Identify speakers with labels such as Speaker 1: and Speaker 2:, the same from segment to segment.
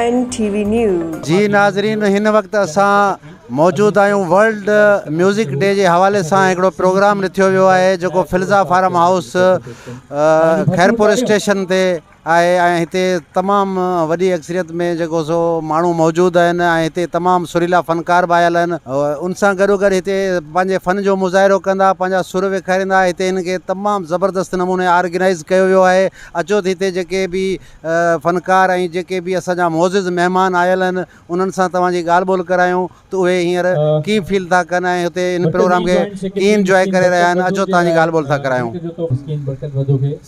Speaker 1: NTV News।
Speaker 2: जी नाज़रीन, हिन वक्त असां मौजूद आहियूं वर्ल्ड म्यूज़िक डे जे हवाले सां हिकिड़ो प्रोग्राम रखियो वियो आहे जेको फिल्ज़ा फार्म हाउस खैरपुर स्टेशन ते आहे ऐं हिते तमामु वॾी अक्सरियत में जेको सो माण्हू मौजूद आहिनि ऐं हिते तमामु सुरीला फ़नकार बि आयल आहिनि। उन सां गॾो गॾु हिते पंहिंजे फ़न जो मुज़ाहिरो कंदा, पंहिंजा सुर विखारींदा। हिते हिनखे तमामु ज़बरदस्त नमूने ऑर्गेनाइज़ कयो वियो आहे। अचो त हिते जेके बि फ़नकार ऐं जेके बि असांजा मोज़िज़ महिमान आयल आहिनि उन्हनि सां तव्हांजी ॻाल्हि ॿोल करायूं त उहे हींअर कीअं फील था कनि ऐं हुते इन प्रोग्राम खे कीअं इंजॉय करे रहिया आहिनि। अचो तव्हांजी ॻाल्हि ॿोल था करायूं।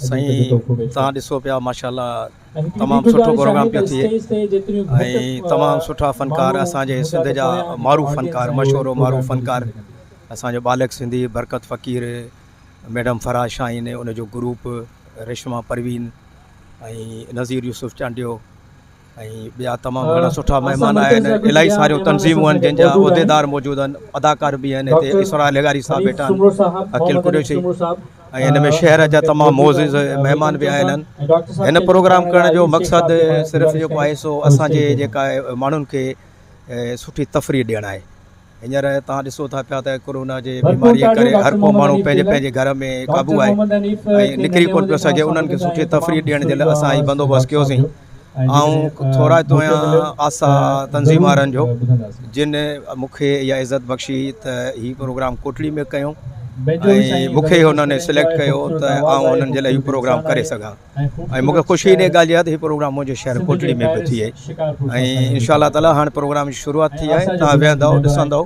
Speaker 3: साईं, तव्हां ॾिसो पिया माशाल्लाह तमामु सुठो प्रोग्राम पियो थिए ऐं तमामु सुठा फ़नकार असांजे सिंध जा मारूफ़ फ़नकार, मशहूरु मारूफ़ फ़नकार असांजो बालक सिंधी, बरकत फ़क़ीर, मैडम फराज शाहीन, उनजो ग्रुप, रेशमा परवीन ऐं नज़ीर यूसुफ चांडियो ऐं ॿिया तमामु घणा सुठा महिमान आया आहिनि। इलाही सारियूं तनज़ीमूं आहिनि जंहिंजा उहिदेदार मौजूदु आहिनि, अदाकार बि आहिनि। हिते इसरा लेगारी साहब वेठा आहिनि, अकील कुरैशी ऐं हिन में शहर जा तमामु मोज़िज़ महिमान बि आयल आहिनि। हिन प्रोग्राम करण जो मक़सदु सिर्फ़ु जेको आहे सो असांजे जेका माण्हुनि खे सुठी तफ़रीह ॾियणु आहे। हींअर तव्हां ॾिसो था पिया त कोरोना जे बीमारीअ करे हर को माण्हू पंहिंजे पंहिंजे घर में क़ाबू आहे ऐं निकिरी कोन पियो सघे। उन्हनि खे सुठी तफ़रीह ॾियण जे लाइ असां हीउ बंदोबस्तु कयोसीं ऐं थोरा तो आसा तंज़ीम वारनि जो जिन मूंखे इहा इज़त बख़्शी त हीउ प्रोग्राम कोटड़ी में कयूं ऐं मूंखे हुननि सिलेक्ट कयो त आउं हुननि जे लाइ हीउ प्रोग्राम करे सघां। ऐं मूंखे ख़ुशी इन ॻाल्हि जी आहे त हीउ प्रोग्राम मुंहिंजे शहर कोटड़ी में पियो थिए ऐं इंशाअल्लाह ताला हाणे प्रोग्राम जी शुरूआति थी आहे। तव्हां वेहंदव ॾिसंदव,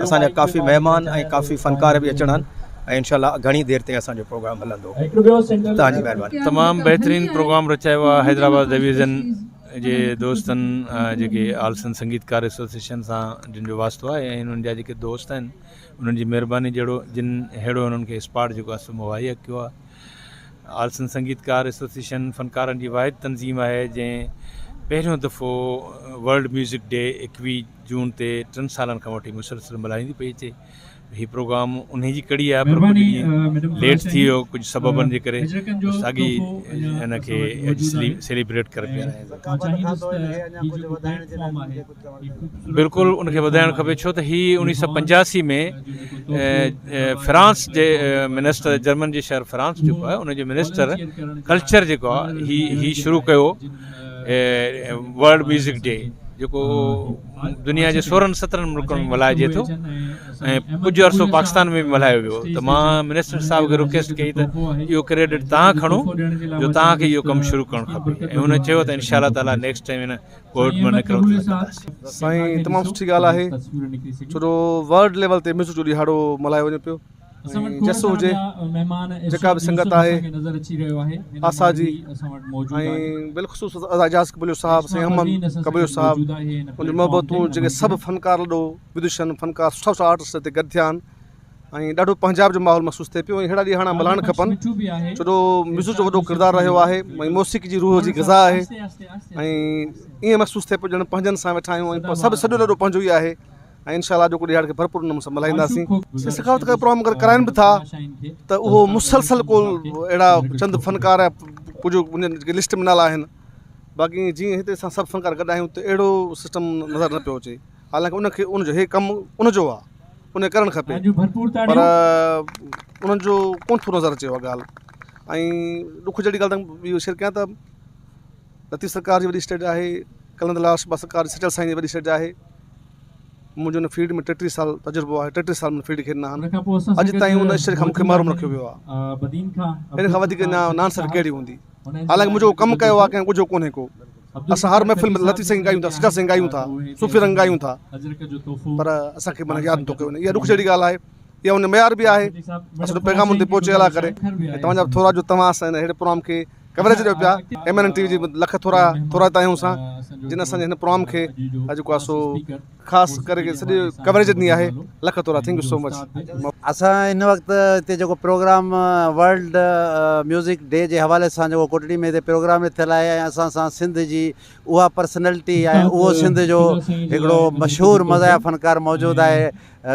Speaker 3: असांजा काफ़ी महिमान ऐं काफ़ी फ़नकार बि अचणा आहिनि ऐं इंशाअल्लाह घणी देरि ताईं असांजो प्रोग्राम हलंदो। तव्हांजी महिरबानी।
Speaker 4: तमामु बहितरीनु प्रोग्राम रचायो आहे हैदराबाद डिवीज़न जे दोस्तनि जेके आलसन संगीतकार एसोसिएशन सां जिन जो वास्तो आहे ऐं उन्हनि जा जेके दोस्त आहिनि उन्हनि जी महिरबानी जहिड़ो जिन अहिड़ो उन्हनि खे स्पॉट जेको आहे सो मुहैया कयो आहे। आलसन संगीतकार एसोसिएशन फ़नकारनि जी वाहिद तंज़ीम आहे जंहिं पहिरियों दफ़ो वर्ल्ड म्यूज़िक डे 21 जून ते 3 सालनि खां वठी मुसलसल मल्हाईंदी पई अचे। हीउ प्रोग्राम उन जी कड़ी आहे पर कुझु ॾींहं लेट थी वियो कुझु सबबनि जे करे साॻी हिन खे सेलिब्रेट करे पिया। बिल्कुलु उनखे वधाइणु खपे छो त हीउ 1985 में फ्रांस जे मिनिस्टर, जर्मन जे शहर फ्रांस जेको आहे उनजे मिनिस्टर कल्चर जेको आहे ही शुरू कयो वर्ल्ड म्यूज़िक डे जेको दुनिया जे 16-17 मुल्कनि में मल्हाइजे थो ऐं कुझु अर्सो पाकिस्तान में बि मल्हायो वियो। त मां मिनिस्टर साहिब खे रिक्वेस्ट कई त इहो क्रेडिट तव्हां खणो जो तव्हांखे इहो कमु शुरू करणु खपे ऐं हुन चयो त इंशाअल्लाह ताला नेक्स्ट टाइम हिन कोविड में निकिरंदासीं।
Speaker 5: साईं, तमामु सुठी ॻाल्हि आहे छो जो वर्ल्ड लेवल ते म्यूज़िक जो ॾिहाड़ो मल्हायो वञे पियो। जसो हुजे जेका बि संगत आहे आसा जी ऐं बिलख़ुसूस एजाज़ कबूलियो साहब, साईं अहमद कबूलियो साहब, उनजी मोहबतूं जेके सभु फ़नकार लॾो विदुषनि फ़नकार सुठा सुठा आर्टिस्ट हिते गॾु थिया आहिनि ऐं ॾाढो पंजाब जो माहौल महसूसु थिए पियो। ऐं अहिड़ा ॾींहं मल्हाइणु खपनि छो जो म्यूज़िक जो वॾो किरदारु रहियो आहे ऐं मौसीक़ी जी रूह जी ग़िज़ा आहे ऐं ईअं महसूसु थिए पियो ॼण पंहिंजनि सां वेठा आहियूं ऐं सभु सॼो ॾाढो पंहिंजो ई आहे ऐं इंशाअल्लाह जो ॾिहाड़ खे भरपूर नमूने सां मल्हाईंदासीं। सखावत का प्रोग्राम अगरि कराइनि बि था त उहो मुसलसल को अहिड़ा चंद फ़नकार कुझु उन लिस्ट में नाला आहिनि। बाक़ी जीअं हिते असां सभु फ़नकार गॾु आहियूं त अहिड़ो सिस्टम नज़र न पियो अचे। हालांकि उनखे उनजो हे कमु उनजो आहे, उन करणु खपे पर उन्हनि जो कोन थो नज़र अचे उहा ॻाल्हि। ऐं ॾुख जहिड़ी ॻाल्हि त इहो शेयर कयां त लतीफ़ सरकार जी वॾी स्टेज आहे, कलंदलाल शाहबाज़ सरकार सचल साईं जी वॾी स्टेज आहे। मुंहिंजो हुन फील्ड में 33 साल तजुर्बो आहे, 33 साल में फील्ड खेॾंदा आहिनि। अॼु ताईं हुन स्टेज खां मूंखे महरूम रखियो वियो आहे। हिन खां वधीक न आंसर कहिड़ी हूंदी। हालांकि मुंहिंजो कमु कयो आहे कंहिं कुझो कोन्हे को। असां हर महफ़िल में लतीफ़ साईं ॻायूं था, सचा साईं ॻायूं था, सूफ़ी रंग ॻायूं था पर असांखे माना यादि नथो कयो वञे। इहा ॾुख जहिड़ी ॻाल्हि आहे। इहा उन मयार बि आहे असांजो पैगाम उन ते पहुचे अला करे ऐं तव्हांजा थोरा जो तव्हां असां अहिड़े प्रोग्राम खे कवरेज ॾियो पिया। MNN TV जी लख थोरा तायूं सां जिन असांजे हिन प्रोग्राम खे जेको आहे सो ख़ासि करे सॼी कवरेज ॾिनी आहे। लख थोरा, थैंक यू सो मच।
Speaker 2: असां हिन वक़्तु हिते जेको प्रोग्राम वर्ल्ड म्यूज़िक डे जे हवाले सां जेको कोटड़ी में हिते प्रोग्राम थियल आहे ऐं असां सां सिंध जी उहा पर्सनैलिटी आहे, उहो सिंध जो हिकिड़ो मशहूरु मज़ाया फ़नकार मौजूदु आहे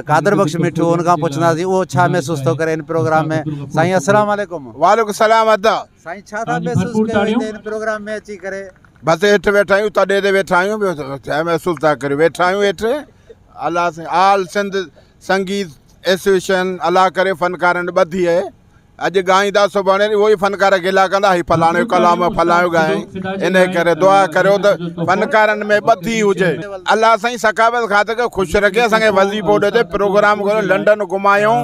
Speaker 2: कादर बख़्श मिठू। उनखां पुछंदासीं उहो छा महसूसु थो करे इन प्रोग्राम में। साईं अस्सलाम वालेकुम।
Speaker 6: वालेकुम सलाम। अदा
Speaker 2: साईं छा था महसूसु कयो हिते इन प्रोग्राम में अची करे?
Speaker 1: बसि हेठि वेठा आहियूं तॾहिं ते वेठा आहियूं ॿियो छा महसूसु था करियूं वेठा आहियूं हेठि अलाह साईं आल सिंध संगीत एसोसिएशन अलाह करे फ़नकारनि ॿधी आहे अॼु ॻाईंदा सुभाणे उहो ई फ़नकार गिला कंदा ही फलाणे कलाम फलाणो ॻाए इन करे दुआ करियो त फ़नकारनि में ॿधी हुजे अलाह साईं सखावत खातिर ख़ुशि रखे असांखे वज़ीफ़ो ॾे प्रोग्राम कयो लंडन घुमायूं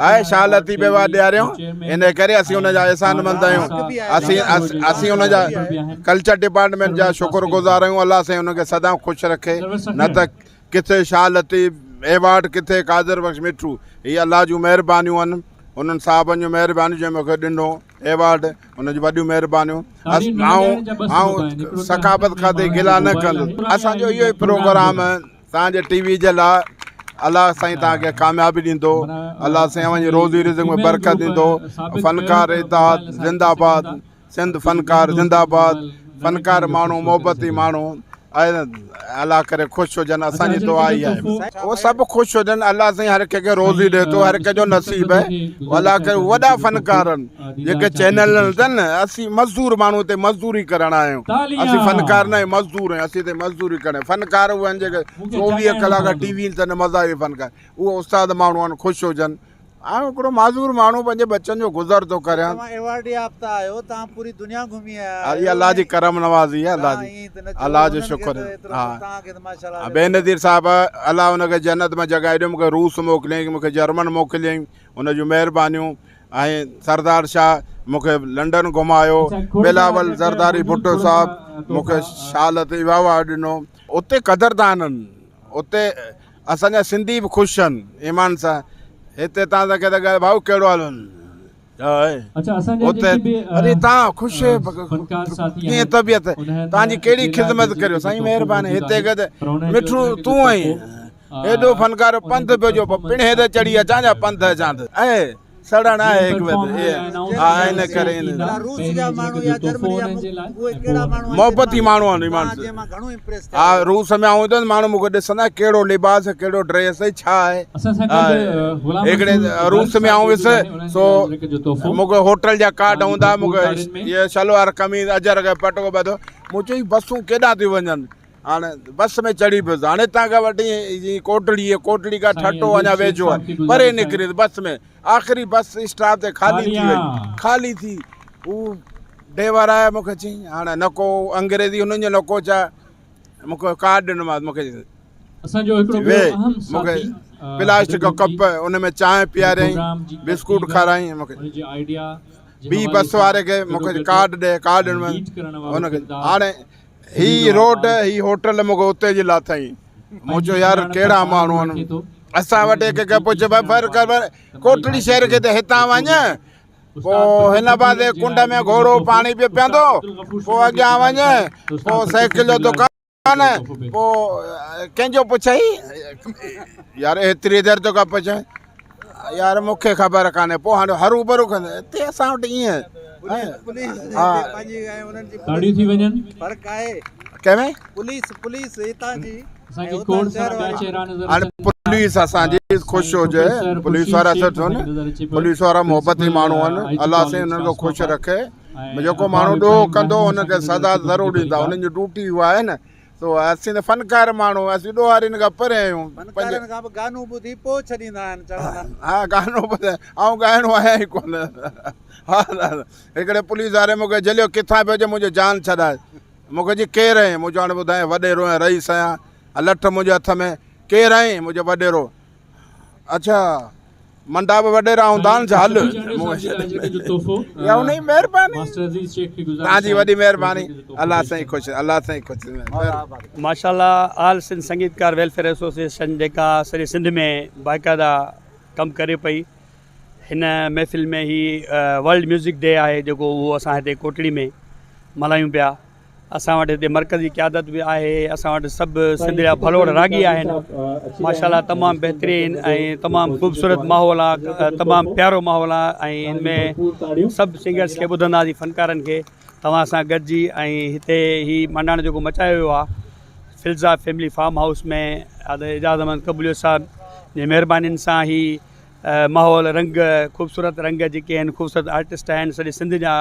Speaker 1: ऐं शालती पिया ॾियारियूं इन करे असीं हुनजा अहसानमंद आहियूं असीं हुनजा कल्चर डिपार्टमेंट जा शुक्रगुज़ार आहियूं अलाह साईं हुनखे सदा ख़ुशि रखे न त किथे शालती एवार्ड किथे कादर बख़्श मिठू हीअ अलाह जूं महिरबानियूं आहिनि उन्हनि साहबनि जूं महिरबानियूं जंहिं मूंखे ॾिनो एवार्ड उनजी वॾियूं महिरबानियूं ऐं सखावत खाते गिला न कंदुसि असांजो इहो ई प्रोग्राम तव्हांजे टीवी जे लाइ अलाह साईं तव्हांखे कामयाबी ॾींदो अलाह साईं वञी रोज़ी रिज़्क़ में बरकत ॾींदो फ़नकार इताद ज़िंदाबाद सिंध फ़नकार ज़िंदाबाद फ़नकार माण्हू मोहबती माण्हू अलाह करे ख़ुशि हुजनि असांजी दुआ ई आहे उहो सभु ख़ुशि हुजनि अलाह साईं हर कंहिंखे रोज़ी ॾिए थो हर कंहिंजो नसीब आहे अलाह करे वॾा फ़नकार आहिनि जेके चैनल अथनि असीं मज़दूर माण्हू हिते मज़दूरी करण आहियूं असीं फ़नकार न मज़दूर आहियूं असीं हिते मज़दूरी करण फ़नकार उहे आहिनि जेके 24 कलाक टीवी अथनि मज़ाही फ़नकार उहे उस्ताद माण्हू आहिनि ख़ुशि हुजनि ऐं हिकिड़ो माज़ूर माण्हू पंहिंजे बच्चनि जो गुज़र थो करे
Speaker 2: एवार्ड याफ़्ता आहियो तव्हां पूरी दुनिया घुमी आया
Speaker 1: इहा अलाह जी करम नवाज़ी आहे अलाह जो शुक्र हा बेनज़ीर साहिबु अलाह हुनखे जन्नत में जॻह ॾियो मूंखे रूस मोकिलियईं मूंखे जर्मन मोकिलियईं हुन जूं महिरबानियूं ऐं सरदार शाह मूंखे लंडन घुमायो बिलावल ज़रदारी भुट्टो साहिबु मूंखे शाल ते अवार्ड ॾिनो उते क़दरदान आहिनि उते असांजा सिंधी बि ख़ुशि आहिनि ईमान सां हिते तव्हां सां ॻाल्हि भाऊ कहिड़ो हाल उते अरे तव्हां ख़ुशि कीअं तबियत तव्हांजी कहिड़ी ख़िदमत करियो साईं महिरबानी हिते मिठू तूं आहीं हेॾो फ़नकार पंध पियो जो पिण हेॾे चढ़ी अचां जा पंध अचां त ऐं सड़न आहे इन करे मोहबती माण्हू आहिनि हा रूस में आऊं त माण्हू मूंखे ॾिसंदा कहिड़ो लिबास कहिड़ो ड्रेस छा आहे हिकिड़े रूस में आऊं वियुसि सो मूंखे होटल जा कार्ड हूंदा मूंखे इहे शलवार कमीज़ अजर खे पटको ॿधो मूं चई बसूं केॾां थियूं वञनि हाणे बस में चढ़ी पियुसि हाणे हितां खां वठी कोटड़ी खां ठटो अञा वेझो आहे परे निकिरी बस में आख़िरी बस स्टॉप ते ख़ाली थी वई ख़ाली थी हू ड्राइवर आया मूंखे चई हाणे न को अंग्रेज़ी हुननि जो न को छा मूंखे कार्ड ॾिनोमांसि मूंखे प्लास्टिक जो कप उन में चांहि पीआरियईं बिस्कुट खाराई मूंखे ॿी बस वारे खे मूंखे कार्ड ॾे कार्ड ॾिनोमांसि हुनखे हाणे ही रोड ही होटल मूंखे उते जी लाथई मूं चयो यार कहिड़ा माण्हू आहिनि असां वटि कंहिंखे पुछ कोटड़ी शहर खे त हितां वञ पोइ हिन पासे कुंड में घोड़ो पाणी पियो पीअंदो पोइ अॻियां वञ पोइ साइकिल जो दुकान पोइ कंहिंजो पुछई यार हेतिरी देरि तो खां पुछ यार मूंखे ख़बर कान्हे पोइ हाणे हरू भरू कंदे हिते असां वटि ईअं पुलिस असांजी ख़ुशि हुजे पुलिस वारा सुठो पुलिस वारा मोहबती माण्हू आहिनि अलाह साईं हुननि खे ख़ुशि रखे जेको माण्हू ॾोह कंदो हुनखे सदा ज़रूरु ॾींदा हुननि जी ड्यूटी उहा आहे न तो असीं त फ़नकार माण्हू असीं ॾोहारियुनि खां परे आहियूं
Speaker 2: गानो ॿुधी पोइ छॾींदा आहिनि
Speaker 1: हा गानो ॿुधे ऐं ॻाइणो आहे ई कोन हा हिकिड़े पुलिस वारे मूंखे झलियो किथां पियो अचे मुंहिंजो जान छॾाए मूंखे जी केरु आहीं मुंहिंजो हाणे ॿुधाए वॾेरो ऐं रईस आहियां लठ मुंहिंजे हथ में केरु आहीं मुंहिंजो वॾेरो अच्छा मंडा बि वॾेरा हूंदा आहिनि छा हल हुनजी महिरबानी तव्हांजी वॾी महिरबानी अलाह साईं ख़ुशि अलाह साईं ख़ुशि
Speaker 6: माशाल्लाह आल सिंध संगीतकार वेलफेयर एसोसिएशन जेका सॼे सिंध में बाक़ाइदा कमु करे पई हिन महफ़िल में ही वर्ल्ड म्यूज़िक डे आहे जेको उहो असां हिते कोटड़ी में मल्हायूं पिया असां वटि हिते मरकज़ी क़यादत बि आहे असां वटि सभु सिंध जा फलोड़ रागी आहिनि माशाल्लाह तमामु बहितरीनु ऐं तमामु ख़ूबसूरत माहौल आहे तमामु प्यारो माहौल आहे ऐं हिन में सभु सिंगर्स खे ॿुधंदासीं फ़नकारनि खे तव्हां सां गॾिजी ऐं हिते ही मंडाण जेको मचायो वियो आहे फिल्ज़ा फैमिली फार्म हाउस में एजाज़ अहमद कबूलियो साहिब जी महिरबानियुनि सां ही माहौल रंग ख़ूबसूरत रंग जेके आहिनि ख़ूबसूरत आर्टिस्ट आहिनि सॼे सिंध जा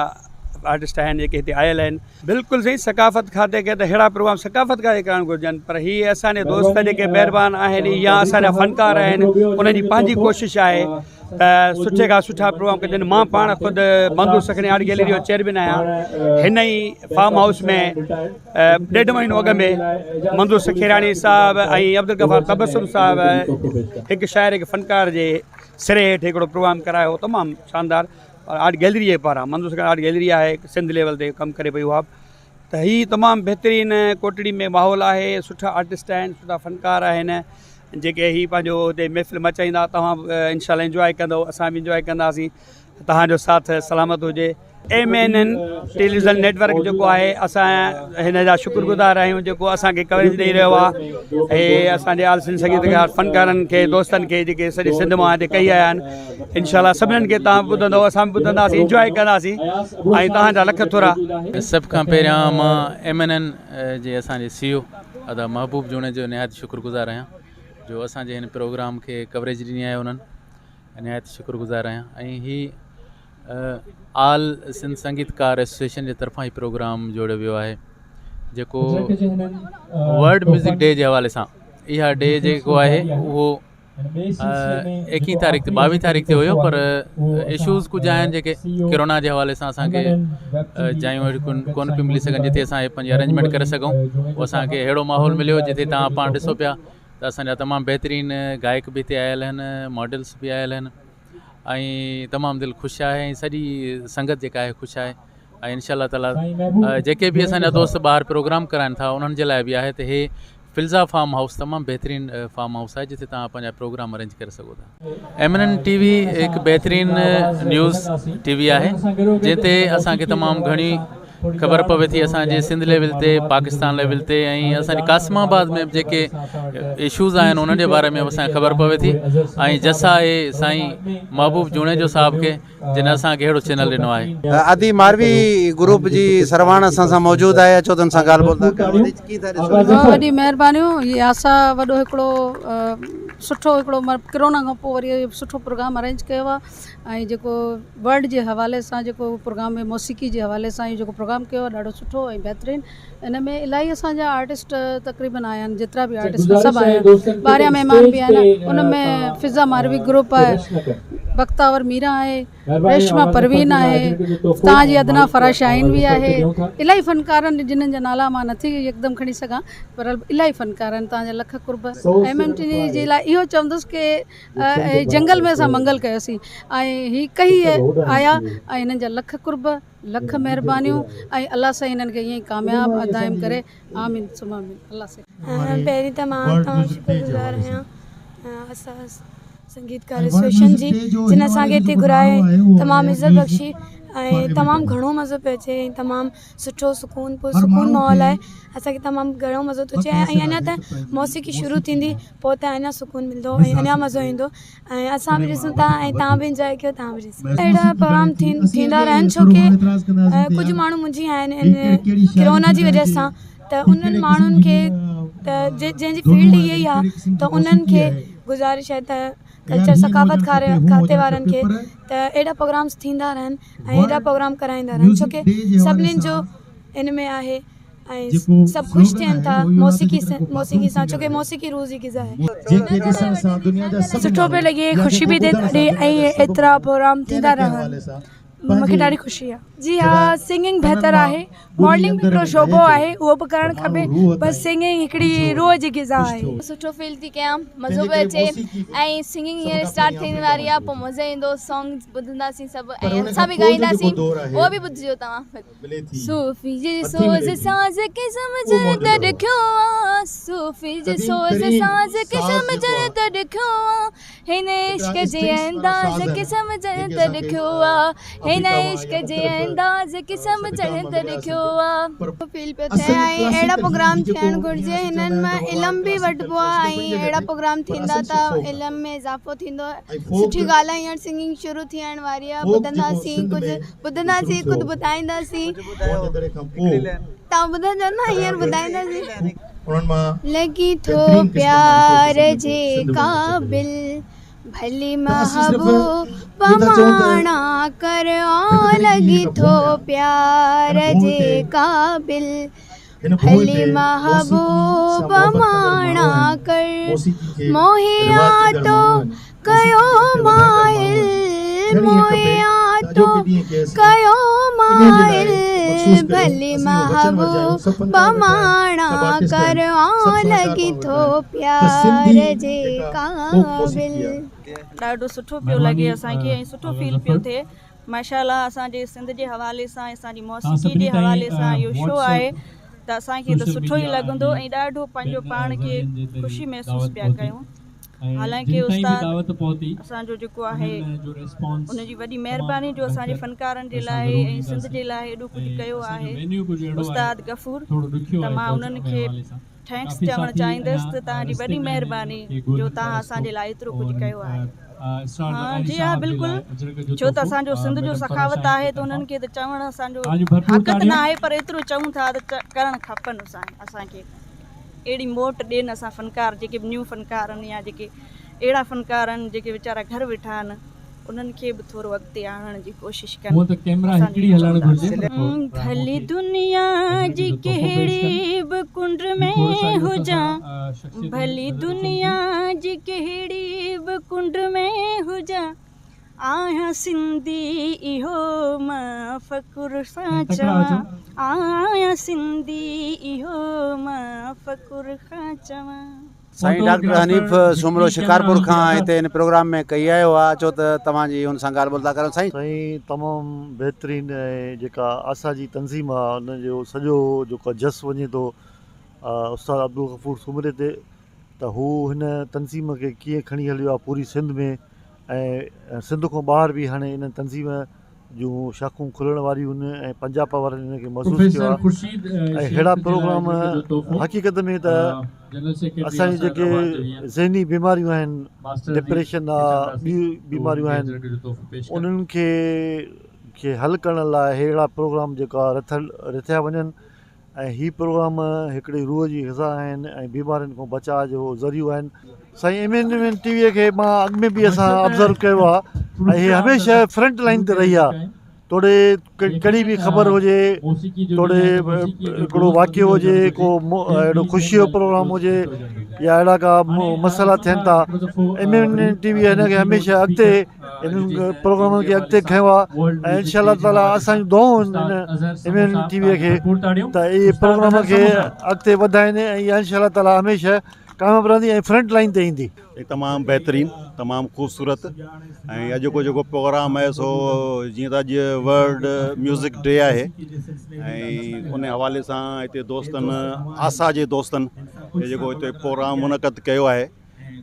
Speaker 6: आर्टिस्ट आहिनि जेके हिते आयल आहिनि। बिल्कुलु सही, सकाफ़त खाते के त अहिड़ा प्रोग्राम सकाफ़त खाते करणु घुरिजनि, पर हीअ असांजे दोस्त जेके महिरबान आहिनि या असांजा फ़नकार आहिनि उन्हनि जी पंहिंजी कोशिशि आहे त सुठे खां सुठा प्रोग्राम कजनि। मां पाण ख़ुदि बंधू सखणी आर्ट गैलरी जो चेयरमैन आहियां। हिन ई फार्म हाउस में 1.5 महीनो अॻ में मंदू सखेराणी साहिबु ऐं अब्दुल गफ़ार तबस्सुम साहिबु हिकु शाइर हिकु फ़नकार जे सिरे हेठि हिकिड़ो प्रोग्राम करायो, तमामु शानदार आर्ट गैलरी जे पारां। मंदू सखेराणी आर्ट गैलरी आहे, सिंध लेवल ते कमु करे पई उहा। त हीअ तमामु बहितरीनु कोटड़ी में माहौल आहे, सुठा आर्टिस्ट आहिनि, सुठा फ़नकार आहिनि जेके ही पंहिंजो हुते महफ़िल मचाईंदा। तव्हां इंशाल्लाह इंजॉय कंदो, असां बि इंजॉय कंदासीं। तव्हांजो साथ सलामत हुजे। MNN टेलीविज़न नेटवर्क जेको आहे, असां हिन जा शुक्रगुज़ार आहियूं जेको असांखे कवरेज ॾेई रहियो आहे। ऐं असांजे आल सिंध संगीतकार फ़नकारनि खे, दोस्तनि खे जेके सॼे सिंध मां हिते कई आया आहिनि, इंशाल्लाह सभिनीनि खे तव्हां ॿुधंदव, असां बि ॿुधंदासीं, इंजॉय कंदासीं ऐं तव्हांजा लख थोरा।
Speaker 7: सभ खां पहिरियां मां MNN जे असांजे CEO अदा महबूब जूणे जो निहायत शुक्रगुज़ार आहियां जो असांजे हिन प्रोग्राम खे कवरेज ॾिनी आहे। उन्हनि निहायत शुक्रगुज़ार आहियां। ऐं ही आल सिंध संगीतकार एसोसिएशन जे तरफ़ां ही प्रोग्राम जोड़ियो वियो आहे जेको वर्ल्ड म्यूज़िक डे जे हवाले सां। इहा डे जेको आहे उहो 21 तारीख़ ते 22 तारीख़ ते हुयो, पर इशूज़ कुझु आहिनि जेके कोरोना जे हवाले सां असांखे जायूं कोन पियूं मिली सघनि जिते असां पंहिंजी अरेंजमेंट करे सघूं। उहो असांखे अहिड़ो माहौल मिलियो जिते तव्हां पाण ॾिसो पिया त असांजा तमामु बहितरीनु गायक बि हिते आयल आहिनि, मॉडल्स बि आयल आहिनि ऐं तमामु दिलि ख़ुशि आहे ऐं सॼी संगत जेका आहे ख़ुशि आहे। ऐं इंशाअल्लाह ताला जेके बि असांजा दोस्त ॿाहिरि प्रोग्राम कराइनि था उन्हनि जे लाइ बि आहे त हे फिल्ज़ा फार्म हाउस तमामु बहितरीनु फार्म हाउस आहे जिते तव्हां पंहिंजा प्रोग्राम अरेंज करे सघो था। MNN TV हिकु बहितरीनु न्यूज़ TV आहे जिते असांखे तमामु घणी ख़बर पवे थी असांजे सिंध लेवल ते, पाकिस्तान लेवल ते ऐं असांजे कासमाबाद में जेके इशूज़ आहिनि उन्हनि जे बारे में असांखे ख़बर पवे थी। ऐं जसा आहे साईं महबूब जूणे जो साहिब खे जिन असांखे अहिड़ो चैनल ॾिनो आहे।
Speaker 2: आदि मारवी ग्रुप जी सरवाण असां सां मौजूदु आहे, अचो त हुन सां ॻाल्हि ॿोल था।
Speaker 8: वॾी महिरबानियूं। ये आसा वॾो हिकिड़ो सुठो हिकिड़ो कोरोना खां पोइ वरी सुठो प्रोग्राम अरेंज कयो आहे ऐं जेको वर्ल्ड जे हवाले सां जेको प्रोग्राम में मौसीक़ी जे हवाले सां जेको प्रोग्राम कयो आहे ॾाढो सुठो ऐं बहितरीनु। इन में इलाही असांजा आर्टिस्ट तक़रीबन आया आहिनि, जेतिरा बि आर्टिस्ट सभु आया आहिनि, 12 महिमान बि आहिनि। उन में फिज़ा मारवी ग्रुप आहे, बख्तावर मीरा आहे, रेशमा परवीन आहे, तव्हांजी अदना फरा शाहीन बि आहे। इलाही फ़नकारनि जिन्हनि जा नाला मां नथी हिकदमि खणी सघां, पर इलाही फ़नकार आहिनि। तव्हांजा लख कुर्ब। MNN जे लाइ इहो चवंदुसि की जंगल में असां मंगल कयोसीं ऐं ही कई आया ऐं हिननि जा लख कुर्ब, लख महिरबानियूं ऐं अलाह साईं हिननि खे ईअं ई कामयाबु अदाइम करे। आमीन सुमा आमीन। अलाह साईं
Speaker 9: पहिरीं त मां तव्हां शुक्रगुज़ार आहियां असां संगीतकार एसोसिएशन जी जिन असांखे हिते घुराए, तमामु इज़त बख़्शी ऐं तमामु घणो मज़ो पियो अचे ऐं तमामु सुठो सुकून माहौल आहे। असांखे तमामु घणो मज़ो थो अचे ऐं अञा त मौसीक़ी शुरू थींदी पोइ त अञा सुकून मिलंदो ऐं अञा मज़ो ईंदो ऐं असां बि ॾिसूं था ऐं तव्हां बि इंजॉय कयो, तव्हां बि ॾिसो। अहिड़ा प्रोग्राम थींदा रहनि छोकी कुझु माण्हू मुंहिंजी आहिनि इन कोरोना जी वजह सां, त उन्हनि माण्हुनि खे त जंहिंजी फील्ड इहा ई आहे त उन्हनि खे गुज़ारिश आहे त कल्चर सकाफ़त खाते वारनि खे त अहिड़ा प्रोग्राम्स थींदा रहनि ऐं अहिड़ा प्रोग्राम कराईंदा रहनि छोकी सभिनीनि जो इन में आहे ऐं सभु ख़ुशि थियनि था मौसीक़ी सां छोकी मौसीक़ी रोज़ जी ग़िज़ा आहे। सुठो पियो लॻे, ख़ुशी बि थिए ॾाढी ऐं एतिरा प्रोग्राम थींदा रहनि, मूंखे ॾाढी ख़ुशी आहे। जी हा, सिंगिंग बहितरु आहे, मॉडलिंग बि हिकिड़ो शोबो आहे, उहो बि करणु खपे, बसि सिंगिंग हिकिड़ी रोज़ जी ग़िज़ा आहे।
Speaker 10: सुठो फील थी कयां, मज़ो पियो अचे ऐं सिंगिंग हींअर स्टार्ट थियण वारी आहे, पोइ मज़ो ईंदो, सॉन्ग ॿुधंदासीं सभु ऐं असां बि ॻाईंदासीं, उहो बि ॿुधिजो तव्हां। सूफ़ी जी सोज़ साज़ के सम्झण त ॾिठो आहे, सूफ़ी जी सोज़ साज़ के सम्झण त ॾिठो आहे, हिन इश्क जे अंदाज़ के सम्झण त ॾिठो आहे, हिन इश्क जे अंदाज़ के सम्झण त ॾिठो आहे।
Speaker 9: फील पियो थिए ऐं अहिड़ा प्रोग्राम थियणु घुरिजे, हिननि मां इल्मु बि वठिबो आहे ऐं अहिड़ा प्रोग्राम थींदा त इल्म में इज़ाफ़ो थींदो। सुठी ॻाल्हि आहे, हींअर सिंगिंग शुरू थियण वारी आहे, ॿुधंदासीं कुझु ॿुधाईंदासीं, तव्हां ॿुधंदो न, हींअर ॿुधाईंदासीं। लॻी थो प्यार जे क़ाबिल
Speaker 10: भली महबूब माणा कर लगी थो प्यार जे काबिल भली महबूब माणा कर मोहिया तो कयो माइल मोहिया तो कयो माइल भली महबूब माणा कर लगी थो प्यार जे काबिल।
Speaker 11: ॾाढो सुठो पियो लॻे असांखे ऐं सुठो फील पियो थिए माशाल्लाह। असांजे सिंध जे हवाले सां असांजी मौसीक़ी जे हवाले सां इहो शो आहे त असांखे त सुठो ई लॻंदो ऐं ॾाढो पंहिंजो पाण खे ख़ुशी महसूसु पिया कयूं। हालांकि उस्ताद असांजो जेको आहे उनजी वॾी महिरबानी जो असांजे फ़नकारनि जे लाइ ऐं सिंध जे लाइ एॾो कुझु कयो आहे उस्ताद गफ़ूर। त मां उन्हनि खे थैंक्स चवणु चाहींदसि त तव्हांजी वॾी महिरबानी जो तव्हां असांजे लाइ एतिरो कुझु कयो आहे। हाँ जी हाँ बिल्कुलु छो त असांजो सिंध जो सखावत आहे त उन्हनि खे त चवणु असांजो हक़ त न आहे पर एतिरो चऊं था त करणु खपनि असांखे। अहिड़ी मोट ॾियनि असां फ़नकार जेके न्यू फ़नकार आहिनि या जेके अहिड़ा फ़नकार आहिनि जेके वीचारा घर वेठा आहिनि उन्हनि खे बि थोरो अॻिते आणण जी कोशिशि कनि। भली दुनिया जी कहिड़ी बि कुंड में हुजां भली दुनिया जी कहिड़ी बि कुंड में हुजां आहियां सिंधी इहो मां फ़ख़ुर सां चवां आहियां सिंधी इहो मां फ़ख़ुर सां चवां।
Speaker 2: साईं डॉक्टर हनीफ़ सुमरो शिकारपुर खां हिते हिन प्रोग्राम में कई आयो आहे छो त तव्हांजी हुन सां ॻाल्हि ॿोल था करो साईं।
Speaker 12: साईं तमामु बहितरीनु ऐं जेका आसा जी तंज़ीम आहे उनजो सॼो जेको जस वञे थो उस्ताद अब्दुल गफ़ूर सुमरे ते त हू हिन तंज़ीम खे कीअं खणी हलियो आहे पूरी सिंध में ऐं सिंध खां ॿाहिरि बि हाणे इन तंज़ीम जूं शाखूं खुलण वारियूं आहिनि ऐं पंजाब वारनि हिनखे महसूसु कयो आहे। ऐं अहिड़ा प्रोग्राम हक़ीक़त में त असांजी जेके ज़हनी बीमारियूं आहिनि डिप्रेशन आहे ॿियूं बीमारियूं आहिनि उन्हनि खे हल करण लाइ अहिड़ा प्रोग्राम जेका रिथिया वञनि ऐं हीअ प्रोग्राम हिकिड़ी रूह जी ग़िज़ा आहिनि ऐं बीमारियुनि खां बचाव जो ज़रियो आहिनि। साईं MNN टीवीअ खे मां अॻु में बि असां ऑब्ज़र्व कयो आहे ऐं हीअ हमेशह फ्रंट लाइन ते रही आहे। तोड़े कहिड़ी बि ख़बर हुजे तोड़े हिकिड़ो वाक़ियो हुजे को अहिड़ो ख़ुशी जो प्रोग्राम हुजे या अहिड़ा का मसइला थियनि था MNN टीवी हिनखे हमेशह अॻिते इन्हनि प्रोग्रामनि खे अॻिते खयो आहे ऐं इंशाअल्लाह ताला असांजूं दुआऊं आहिनि MNN टीवीअ खे त इहे प्रोग्राम खे अॻिते वधाइनि ऐं इहा इंशाअल्लाह ताला हमेशह कामयाबु रहंदी ऐं फ्रंट लाइन ते ईंदी।
Speaker 13: तमामु बहितरीनु तमामु ख़ूबसूरत ऐं अॼु जेको प्रोग्राम आहे सो जीअं त अॼु वर्ल्ड म्यूज़िक डे आहे ऐं उन हवाले सां हिते दोस्तनि आसा जे दोस्तनि जेको हिते प्रोग्राम मुनक़द कयो आहे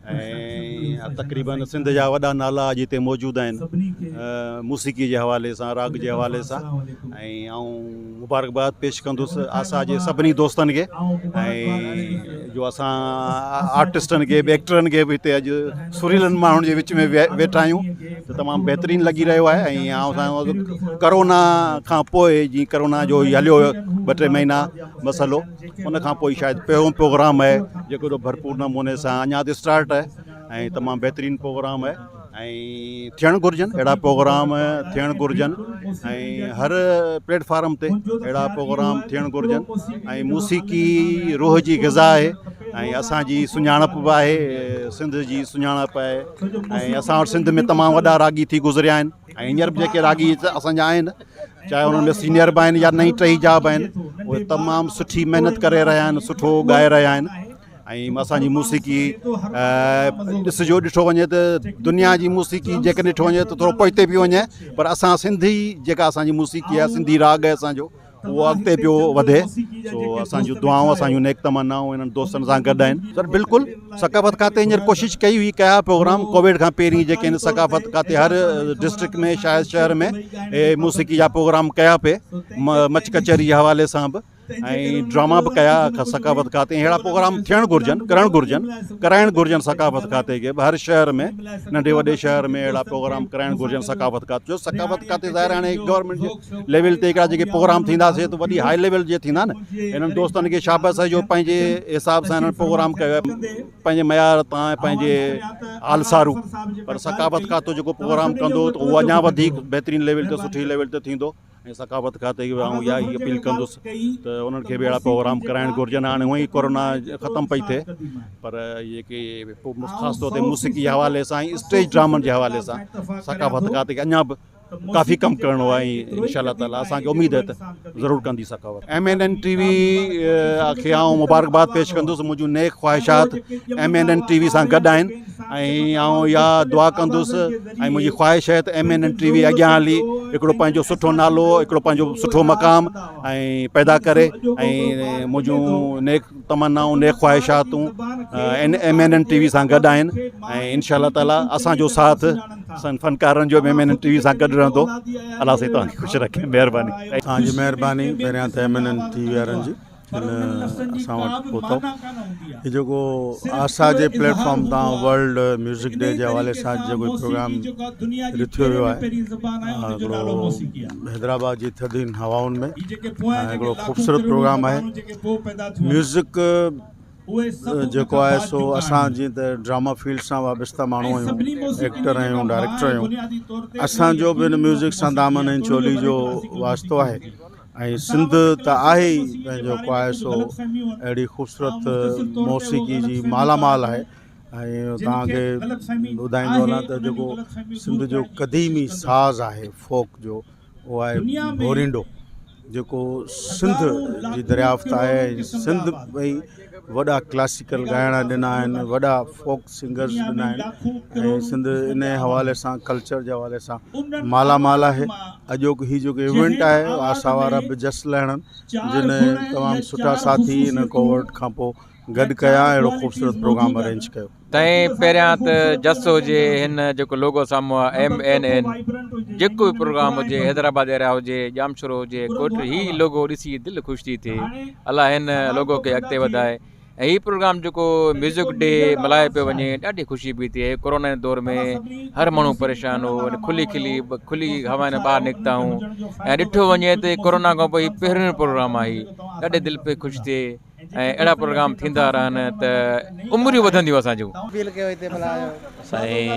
Speaker 13: ऐं तक़रीबन सिंध जा वॾा नाला अॼु हिते मौजूदु आहिनि मूसीक़ी जे हवाले सां राग जे हवाले सां ऐं मुबारकबाद पेश कंदुसि आसा जे सभिनी दोस्तनि खे ऐं जो असां आर्टिस्टनि खे बि एक्टरनि खे बि हिते अॼु सुरीलनि माण्हुनि जे विच में वेठा आहियूं त तमामु बहितरीनु लॻी रहियो आहे। ऐं करोना खां पोइ जीअं करोना जो हलियो 2-3 महीना मसइलो उन खां पोइ शायदि पहिरियों प्रोग्राम आहे जेको भरपूर नमूने सां अञा त स्टार्ट आहे ऐं तमामु बहितरीनु प्रोग्राम आहे ऐं थियणु घुरिजनि अहिड़ा प्रोग्राम थियणु घुरिजनि ऐं हर प्लेटफॉर्म ते अहिड़ा प्रोग्राम थियणु घुरिजनि ऐं मूसीक़ी रूह जी ग़िज़ा आहे ऐं असांजी सुञाणप बि आहे सिंध जी सुञाणप आहे ऐं असां वटि सिंध में तमामु वॾा रागी थी गुज़रिया आहिनि ऐं हींअर बि जेके रागी असांजा आहिनि चाहे उन्हनि में सीनियर बि आहिनि या नई टही जाब आहिनि उहे तमामु सुठी महिनत करे रहिया आहिनि सुठो ॻाए रहिया आहिनि ऐं असांजी मूसीक़ी ॾिठो वञे त दुनिया जी मूसीक़ी जेके ॾिठो वञे त थोरो पोइते पियो वञे पर असां सिंधी जेका असांजी मूसीक़ी आहे सिंधी राग आहे असांजो उहो अॻिते पियो वधे सो असांजूं दुआऊं असांजूं नेक तमन्नाऊं इन्हनि दोस्तनि सां गॾु आहिनि सर बिल्कुलु सकाफ़त खाते हींअर कोशिशि कई हुई कया प्रोग्राम कोविड खां पहिरीं जेके आहिनि सकाफ़त खाते हर डिस्ट्रिक्ट में शायदि शहर में मूसीक़ी जा प्रोग्राम कया पिए मच कचहरी जे हवाले सां बि ऐं ड्रामा बि कया सकाफ़त खाते अहिड़ा प्रोग्राम थियणु घुरिजनि कराइणु घुरिजनि सकाफ़त खाते खे हर शहर में नंढे वॾे शहर में अहिड़ा प्रोग्राम कराइणु घुरिजनि सकाफ़त खाते जो सकाफ़त खाते ज़ाहिर हाणे गवर्नमेंट जे लेवल ते हिकिड़ा जेके प्रोग्राम थींदासीं त वॾी हाई लेवल जे थींदा न इन्हनि दोस्तनि खे शाबाश जो पंहिंजे हिसाब सां इन्हनि प्रोग्राम कयो पंहिंजे मयार तां पंहिंजे आलसारू पर सकाफ़त खातो जेको प्रोग्राम कंदो त उहो अञा वधीक बहितरीनु लेवल ते सुठी लेवल ते थींदो ऐं सकाफ़त खाते खे आउं इहा ई अपील कंदुसि त उन्हनि खे बि अहिड़ा प्रोग्राम कराइणु घुरिजनि हाणे हूअं ई कोरोना ख़तमु पई थिए पर जेके ख़ासि तौर ते मूसीक़ी हवाले सां ऐं स्टेज ड्रामनि जे हवाले सां सकाफ़त खाते खे अञा बि काफ़ी कमु करिणो आहे ऐं इंशाअल्लाह ताला असांखे उमेदु आहे त ज़रूरु कंदी सकाफ़त MNN TV खे आउं मुबारकबाद पेश कंदुसि मुंहिंजूं नेक ख़्वाहिशात MNN TV सां गॾु आहिनि ऐं आउं इहा दुआ कंदुसि ऐं मुंहिंजी ख़्वाहिश आहे त MNN TV अॻियां हली हिकिड़ो पंहिंजो सुठो नालो हिकिड़ो पंहिंजो सुठो मक़ाम ऐं पैदा करे ऐं मुंहिंजूं नेक तमन्नाऊं नेक ख़्वाहिशातूं MNN TV सां गॾु आहिनि ऐं इंशाअल्लाह ताला असांजो साथ फनकारनि जो MNN TV सां गॾु रहंदो अलाह साईं तव्हांखे ख़ुशि रखे महिरबानी
Speaker 1: तव्हांजी महिरबानी पहिरियां त MNN TV वारनि जी असां वटि पहुतो हीउ जेको आशा जे प्लेटफॉर्म तां वर्ल्ड म्यूज़िक डे जे हवाले सां जेको प्रोग्राम रिथियो वियो आहे हिकिड़ो हैदराबाद जी थधियुनि हवाउनि में हिकिड़ो ख़ूबसूरत प्रोग्राम आहे म्यूज़िक जेको आहे सो असां जीअं त ड्रामा फील्ड सां वाबस्ता माण्हू आहियूं एक्टर आहियूं डायरेक्टर आहियूं असांजो बि हिन म्यूज़िक सां दामन ऐं चोली जो वास्तो आहे ऐं सिंध त आहे ई पंहिंजो को आहे सो अहिड़ी ख़ूबसूरत मौसीक़ी जी मालामाल आहे ऐं तव्हांखे ॿुधाईंदो वञा त जेको सिंध जो क़दीमी साज़ आहे फोक जो उहो आहे भोरिंडो जेको सिंध जी दरियाफ़्त आहे सिंध भई वॾा क्लासिकल ॻाइणा ॾिना आहिनि वॾा फोक सिंगर्स ॾिना आहिनि ऐं सिंध इन हवाले सां कल्चर जे हवाले सां मालामाल आहे अॼोको हीउ जेको इवेंट आहे आशा वारा बि जस लहणनि जिन तमामु सुठा साथी हिन कोविड खां पोइ गॾु कया अहिड़ो ख़ूबसूरत प्रोग्राम अरेंज कयो
Speaker 14: तंहिं पहिरियां त जस हुजे हिन जेको लोगो साम्हूं आहे MNN जेको बि प्रोग्राम हुजे हैदराबाद एरिया हुजे जामशोरो हुजे कोटरी हीउ लोगो ॾिसी दिलि ख़ुशि थी थिए अलाह हिन लोगो खे अॻिते वधाए ऐं हीउ प्रोग्राम जेको म्यूज़िक डे मल्हाए पियो वञे ॾाढी ख़ुशी पई थिए कोरोना जे दौर में हर माण्हू परेशान हो खुली हवा में ॿाहिरि निकिता हूं ऐं ॾिठो वञे त कोरोना खां पोइ पहिरियों प्रोग्राम आहे ॾाढे दिलि पे ख़ुशि थिए ऐं अहिड़ा प्रोग्राम थींदा रहनि त उमिरियूं वधंदियूं असां जूं
Speaker 2: अपील कयो हिते साईं